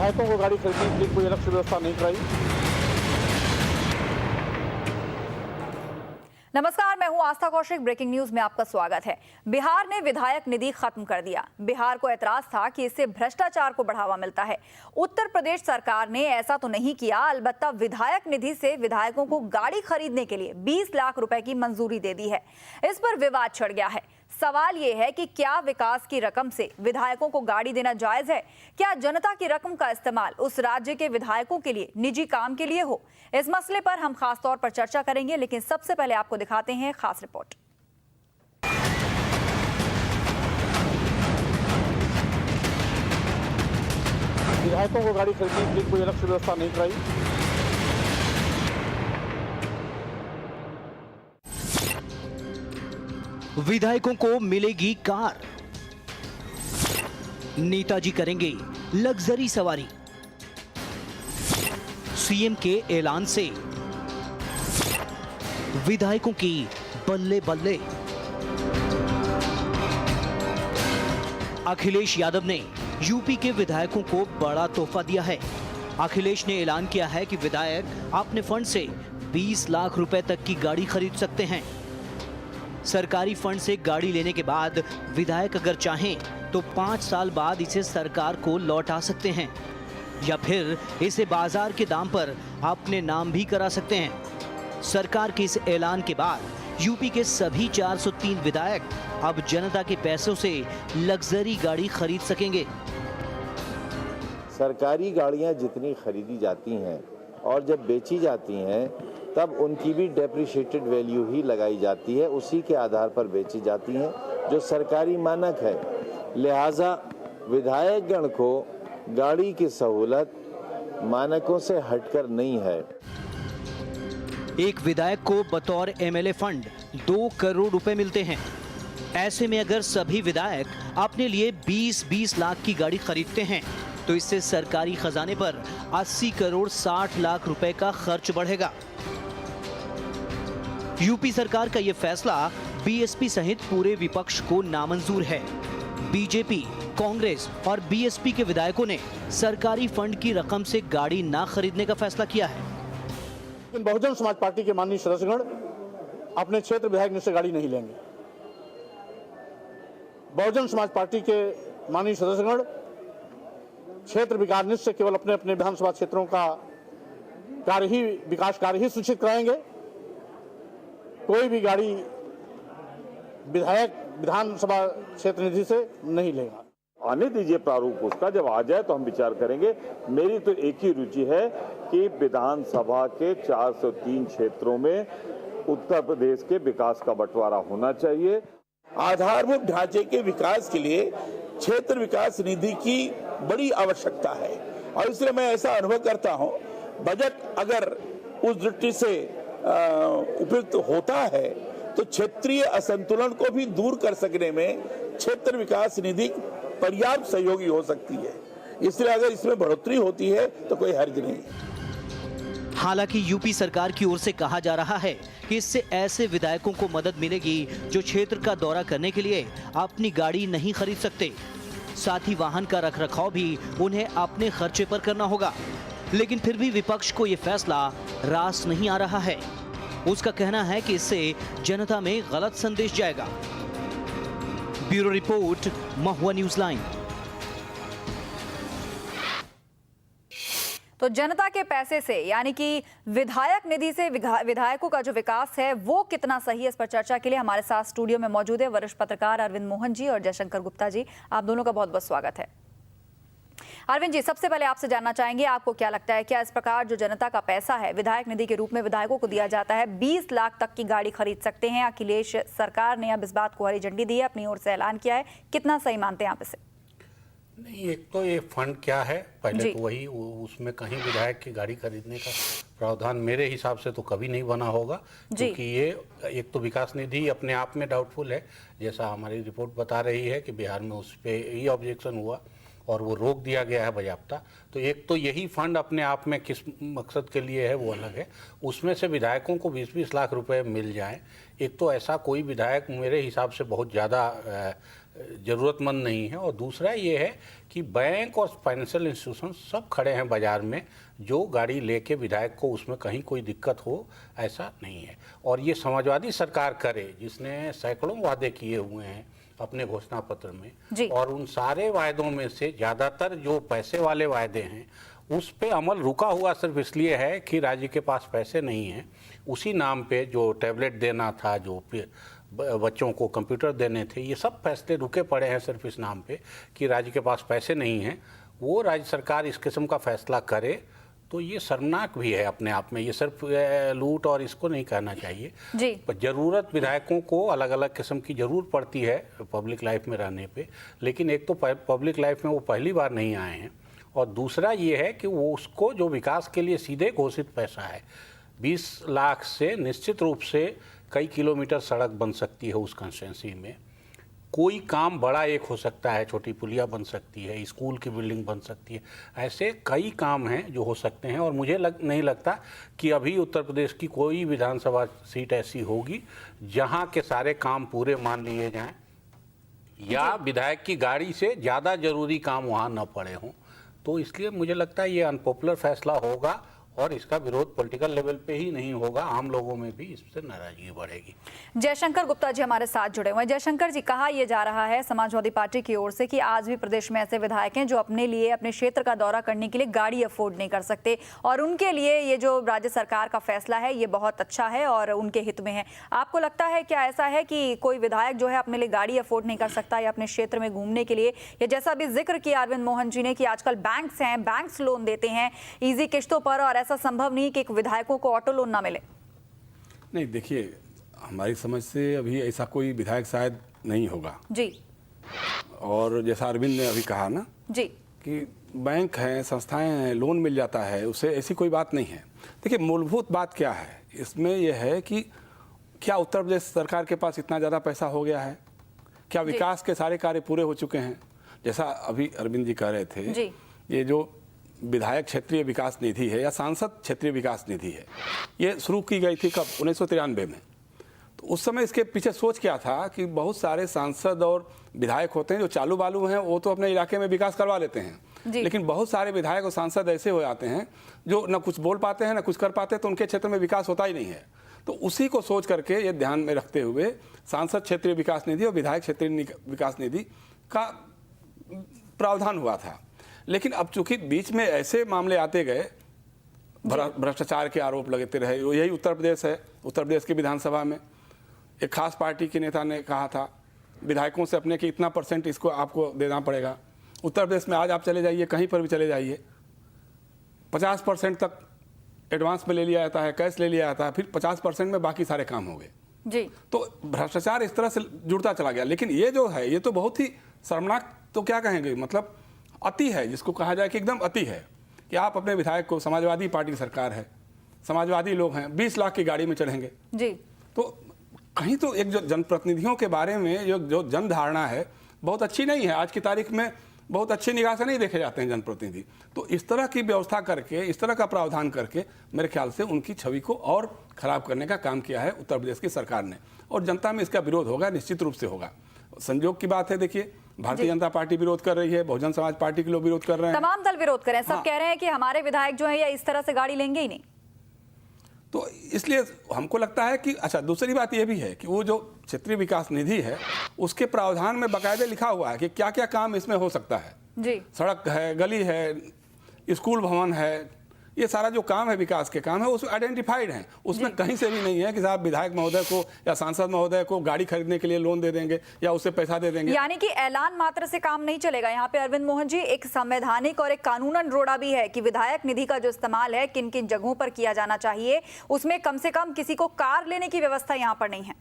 विधायकों को गाड़ी खरीदने के लिए कोई अलग से व्यवस्था नहीं कराई। नमस्कार, मैं हूं आस्था कौशिक। ब्रेकिंग न्यूज में आपका स्वागत है। बिहार ने विधायक निधि खत्म कर दिया। बिहार को ऐतराज था कि इससे भ्रष्टाचार को बढ़ावा मिलता है। उत्तर प्रदेश सरकार ने ऐसा तो नहीं किया, अलबत्ता विधायक निधि से विधायकों को गाड़ी खरीदने के लिए 20 लाख रुपए की मंजूरी दे दी है। इस पर विवाद छिड़ गया है। सवाल ये है कि क्या विकास की रकम से विधायकों को गाड़ी देना जायज है? क्या जनता की रकम का इस्तेमाल उस राज्य के विधायकों के लिए निजी काम के लिए हो? इस मसले पर हम खास तौर पर चर्चा करेंगे, लेकिन सबसे पहले आपको दिखाते हैं खास रिपोर्ट। विधायकों को गाड़ी खरीदने के लिए कोई अलग से व्यवस्था नहीं कराई। विधायकों को मिलेगी कार, नेताजी करेंगे लग्जरी सवारी। सीएम के ऐलान से विधायकों की बल्ले बल्ले। अखिलेश यादव ने यूपी के विधायकों को बड़ा तोहफा दिया है। अखिलेश ने ऐलान किया है कि विधायक अपने फंड से 20 लाख रुपए तक की गाड़ी खरीद सकते हैं। सरकारी फंड से गाड़ी लेने के बाद विधायक अगर चाहें तो 5 साल बाद इसे सरकार को लौटा सकते हैं या फिर इसे बाजार के दाम पर अपने नाम भी करा सकते हैं। सरकार के इस ऐलान के बाद यूपी के सभी 403 विधायक अब जनता के पैसों से लग्जरी गाड़ी खरीद सकेंगे। सरकारी गाड़ियां जितनी खरीदी जाती हैं और जब बेची जाती हैं तब उनकी भी डेप्रिशिएटेड वैल्यू ही लगाई जाती है, उसी के आधार पर बेची जाती हैं जो सरकारी मानक है। लिहाजा विधायक गण को गाड़ी की सहूलत मानकों से हटकर नहीं है। एक विधायक को बतौर एमएलए फंड 2 करोड़ रुपए मिलते हैं। ऐसे में अगर सभी विधायक अपने लिए 20-20 लाख की गाड़ी खरीदते हैं तो इससे सरकारी खजाने पर 80 करोड़ 60 लाख रुपए का खर्च बढ़ेगा। यूपी सरकार का यह फैसला बीएसपी सहित पूरे विपक्ष को नामंजूर है। बीजेपी, कांग्रेस और बीएसपी के विधायकों ने सरकारी फंड की रकम से गाड़ी ना खरीदने का फैसला किया है। लेकिन बहुजन समाज पार्टी के माननीय सदस्यगण अपने क्षेत्र विधायक निधि से गाड़ी नहीं लेंगे। बहुजन समाज पार्टी के माननीय सदस्यगण क्षेत्र विकास निधि से केवल अपने अपने विधानसभा क्षेत्रों का विकास कार्य ही सूचित कराएंगे। कोई भी गाड़ी विधायक विधानसभा क्षेत्र निधि से नहीं लेगा। आने दीजिए प्रारूप उसका, जब आ जाए तो हम विचार करेंगे। मेरी तो एक ही रुचि है कि विधानसभा के 403 क्षेत्रों में उत्तर प्रदेश के विकास का बंटवारा होना चाहिए। आधारभूत ढांचे के विकास के लिए क्षेत्र विकास निधि की बड़ी आवश्यकता है और इसलिए मैं ऐसा अनुभव करता हूं, बजट अगर उस दृष्टि से उपयुक्त होता है तो क्षेत्रीय असंतुलन को भी दूर कर सकने में क्षेत्र विकास निधि पर्याप्त सहयोगी हो सकती है। इसलिए अगर इसमें बढ़ोतरी होती है तो कोई हर्ज नहीं। हालांकि यूपी सरकार की ओर से कहा जा रहा है कि इससे ऐसे विधायकों को मदद मिलेगी जो क्षेत्र का दौरा करने के लिए अपनी गाड़ी नहीं खरीद सकते। साथ ही वाहन का रखरखाव भी उन्हें अपने खर्चे पर करना होगा। लेकिन फिर भी विपक्ष को यह फैसला रास नहीं आ रहा है। उसका कहना है कि इससे जनता में गलत संदेश जाएगा। ब्यूरो रिपोर्ट, महुआ न्यूज लाइन। तो जनता के पैसे से यानी कि विधायक निधि से विधायकों का जो विकास है वो कितना सही है, इस पर चर्चा के लिए हमारे साथ स्टूडियो में मौजूद है वरिष्ठ पत्रकार अरविंद मोहन जी और जयशंकर गुप्ता जी। आप दोनों का बहुत बहुत स्वागत है। अरविंद जी, सबसे पहले आपसे जानना चाहेंगे, आपको क्या लगता है, क्या इस प्रकार जो जनता का पैसा है विधायक निधि के रूप में विधायकों को दिया जाता है, 20 लाख तक की गाड़ी खरीद सकते हैं? अखिलेश सरकार ने अब इस बात को हरी झंडी दी है, अपनी ओर से ऐलान किया है, कितना सही मानते हैं आप इसे? नहीं, एक तो ये फंड क्या है पहले तो वही, उसमें कहीं विधायक की गाड़ी खरीदने का प्रावधान मेरे हिसाब से तो कभी नहीं बना होगा, क्योंकि ये एक तो विकास निधि अपने आप में डाउटफुल है, जैसा हमारी रिपोर्ट बता रही है कि बिहार में उस पर ये ऑब्जेक्शन हुआ और वो रोक दिया गया है बाज़ाब्ता। तो एक तो यही फंड अपने आप में किस मकसद के लिए है वो अलग है, उसमें से विधायकों को 20-20 लाख रुपए मिल जाएं, एक तो ऐसा कोई विधायक मेरे हिसाब से बहुत ज़्यादा ज़रूरतमंद नहीं है। और दूसरा ये है कि बैंक और फाइनेंशियल इंस्टीट्यूशन सब खड़े हैं बाज़ार में, जो गाड़ी लेके विधायक को उसमें कहीं कोई दिक्कत हो ऐसा नहीं है। और ये समाजवादी सरकार करे जिसने सैकड़ों वादे किए हुए हैं अपने घोषणा पत्र में, और उन सारे वायदों में से ज़्यादातर जो पैसे वाले वायदे हैं उस पे अमल रुका हुआ सिर्फ इसलिए है कि राज्य के पास पैसे नहीं हैं। उसी नाम पे जो टैबलेट देना था, जो बच्चों को कंप्यूटर देने थे, ये सब फैसले रुके पड़े हैं सिर्फ इस नाम पे कि राज्य के पास पैसे नहीं हैं। वो राज्य सरकार इस किस्म का फैसला करे तो ये शर्मनाक भी है अपने आप में। ये सिर्फ लूट और इसको नहीं कहना चाहिए जी। जरूरत विधायकों को अलग अलग किस्म की जरूर पड़ती है पब्लिक लाइफ में रहने पे, लेकिन एक तो पब्लिक लाइफ में वो पहली बार नहीं आए हैं, और दूसरा ये है कि वो उसको जो विकास के लिए सीधे घोषित पैसा है 20 लाख से निश्चित रूप से कई किलोमीटर सड़क बन सकती है उस कंस्टिट्यूंसी में। कोई काम बड़ा एक हो सकता है, छोटी पुलिया बन सकती है, स्कूल की बिल्डिंग बन सकती है, ऐसे कई काम हैं जो हो सकते हैं। और मुझे नहीं लगता कि अभी उत्तर प्रदेश की कोई विधानसभा सीट ऐसी होगी जहां के सारे काम पूरे मान लिए जाएं या विधायक की गाड़ी से ज़्यादा जरूरी काम वहां न पड़े हों। तो इसलिए मुझे लगता है ये अनपॉपुलर फैसला होगा और इसका विरोध पॉलिटिकल लेवल पे ही नहीं होगा, आम लोगों में भी इससे नाराजगी बढ़ेगी। जयशंकर गुप्ता जी हमारे साथ जुड़े हुए हैं। जयशंकर जी, कहा यह जा रहा है समाजवादी पार्टी की ओर से कि आज भी प्रदेश में ऐसे विधायक हैं जो अपने लिए, अपने क्षेत्र का दौरा करने के लिए गाड़ी अफोर्ड नहीं कर सकते, और उनके लिए ये जो राज्य सरकार का फैसला है ये बहुत अच्छा है और उनके हित में है। आपको लगता है क्या ऐसा है कि कोई विधायक जो है अपने लिए गाड़ी अफोर्ड नहीं कर सकता या अपने क्षेत्र में घूमने के लिए, या जैसा अभी जिक्र किया अरविंद मोहन जी ने कि आजकल बैंक्स हैं, बैंक्स लोन देते हैं ईजी किश्तों पर, और ऐसा संभव नहीं कि एक विधायकों को ऑटो लोन ना मिले? नहीं, देखिए, हमारी समझ से अभी ऐसा कोई विधायक शायद नहीं होगा जी। और जैसा अरविंद ने अभी कहा ना जी कि बैंक हैं, संस्थाएं हैं, लोन मिल जाता है, उससे ऐसी कोई बात नहीं है। देखिए, मूलभूत बात क्या है इसमें यह है कि क्या उत्तर प्रदेश सरकार के पास इतना ज़्यादा पैसा हो गया है? क्या विकास के सारे कार्य पूरे हो चुके हैं? जैसा अभी अरविंद जी कह रहे थे, ये जो विधायक क्षेत्रीय विकास निधि है या सांसद क्षेत्रीय विकास निधि है, ये शुरू की गई थी कब? 1993 में। तो उस समय इसके पीछे सोच क्या था कि बहुत सारे सांसद और विधायक होते हैं जो चालू बालू हैं, वो तो अपने इलाके में विकास करवा लेते हैं, लेकिन बहुत सारे विधायक और सांसद ऐसे हो जाते हैं जो न कुछ बोल पाते हैं न कुछ कर पाते, तो उनके क्षेत्र में विकास होता ही नहीं है। तो उसी को सोच करके ये ध्यान में रखते हुए सांसद क्षेत्रीय विकास निधि और विधायक क्षेत्रीय विकास निधि का प्रावधान हुआ था। लेकिन अब चूंकि बीच में ऐसे मामले आते गए, भ्रष्टाचार के आरोप लगते रहे, यही उत्तर प्रदेश है। उत्तर प्रदेश की विधानसभा में एक खास पार्टी के नेता ने कहा था विधायकों से अपने कि इतना % इसको आपको देना पड़ेगा। उत्तर प्रदेश में आज आप चले जाइए, कहीं पर भी चले जाइए, 50% तक एडवांस में ले लिया जाता है, कैश ले लिया जाता है, फिर 50% में बाकी सारे काम हो गए जी। तो भ्रष्टाचार इस तरह से जुड़ता चला गया। लेकिन ये जो है ये तो बहुत ही शर्मनाक, तो क्या कहेंगे, मतलब अति है, जिसको कहा जाए कि एकदम अति है कि आप अपने विधायक को, समाजवादी पार्टी की सरकार है, समाजवादी लोग हैं, 20 लाख की गाड़ी में चढ़ेंगे जी। तो कहीं तो एक जो जनप्रतिनिधियों के बारे में जो जन धारणा है बहुत अच्छी नहीं है। आज की तारीख में बहुत अच्छी निगाह से नहीं देखे जाते हैं जनप्रतिनिधि। तो इस तरह की व्यवस्था करके, इस तरह का प्रावधान करके मेरे ख्याल से उनकी छवि को और खराब करने का काम किया है उत्तर प्रदेश की सरकार ने, और जनता में इसका विरोध होगा, निश्चित रूप से होगा। संयोग की बात है, देखिए, भारतीय जनता पार्टी विरोध कर रही है, बहुजन समाज पार्टी के लोग विरोध कर रहे हैं, तमाम दल विरोध कर रहे हैं, सब कह रहे हैं कि हमारे विधायक जो है ये इस तरह से गाड़ी लेंगे ही नहीं। तो इसलिए हमको लगता है कि अच्छा, दूसरी बात यह भी है कि वो जो क्षेत्रीय विकास निधि है उसके प्रावधान में बाकायदे लिखा हुआ है कि क्या क्या काम इसमें हो सकता है जी। सड़क है, गली है, स्कूल भवन है, ये सारा जो काम है, विकास के काम है, उसमें आइडेंटिफाइड हैं। उसमें कहीं से भी नहीं है कि साहब विधायक महोदय को या सांसद महोदय को गाड़ी खरीदने के लिए लोन दे देंगे या उससे पैसा दे देंगे। यानी कि ऐलान मात्र से काम नहीं चलेगा। यहाँ पे अरविंद मोहन जी, एक संवैधानिक और एक कानूनन रोड़ा भी है कि विधायक निधि का जो इस्तेमाल है किन किन जगहों पर किया जाना चाहिए, उसमें कम से कम किसी को कार लेने की व्यवस्था यहाँ पर नहीं है।